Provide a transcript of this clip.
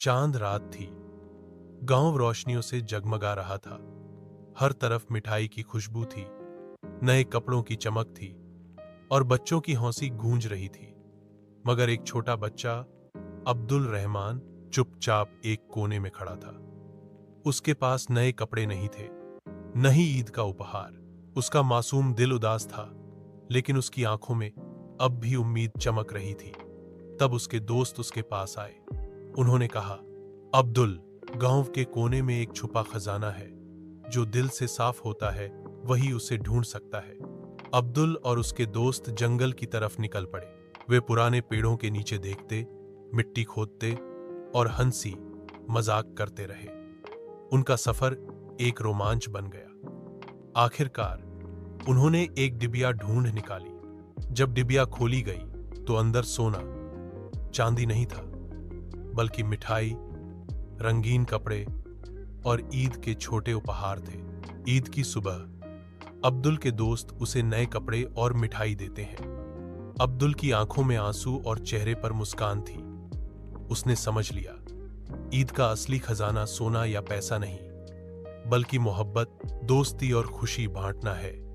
चांद रात थी। गांव रोशनियों से जगमगा रहा था। हर तरफ मिठाई की खुशबू थी, नए कपड़ों की चमक थी और बच्चों की हंसी गूंज रही थी। मगर एक छोटा बच्चा, अब्दुल रहमान, चुपचाप एक कोने में खड़ा था। उसके पास नए कपड़े नहीं थे, न ही ईद का उपहार। उसका मासूम दिल उदास था, लेकिन उसकी आंखों में अब भी उम्मीद चमक रही थी। तब उसके दोस्त उसके पास आए। उन्होंने कहा, अब्दुल, गांव के कोने में एक छुपा खजाना है। जो दिल से साफ होता है वही उसे ढूंढ सकता है। अब्दुल और उसके दोस्त जंगल की तरफ निकल पड़े। वे पुराने पेड़ों के नीचे देखते, मिट्टी खोदते और हंसी मजाक करते रहे। उनका सफर एक रोमांच बन गया। आखिरकार उन्होंने एक डिबिया ढूंढ निकाली। जब डिबिया खोली गई तो अंदर सोना चांदी नहीं था, बल्कि मिठाई, रंगीन कपड़े और ईद के छोटे उपहार थे। ईद की सुबह अब्दुल के दोस्त उसे नए कपड़े और मिठाई देते हैं। अब्दुल की आंखों में आंसू और चेहरे पर मुस्कान थी। उसने समझ लिया, ईद का असली खजाना सोना या पैसा नहीं, बल्कि मोहब्बत, दोस्ती और खुशी बांटना है।